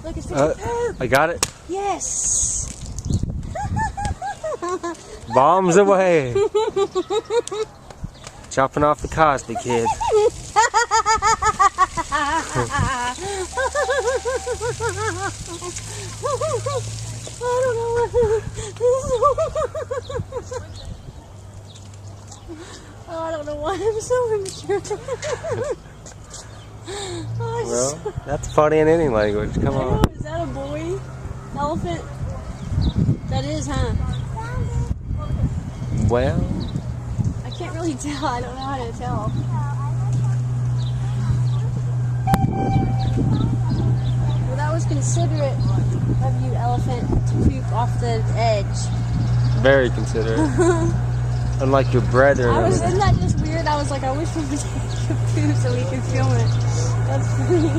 Look, it's poop. I got it. Yes. Bombs away. Chopping off the Cosby Kid. I don't know why I'm so immature. Well, that's funny in any language. Come on. Is that a boy elephant? That is, huh? Well, I can't really tell. I don't know how to tell. Well, that was considerate of you, elephant, to poop off the edge. very considerate. Unlike your brethren. Isn't that just weird? I was like, I wish we would take a poop so we could film it. That's funny.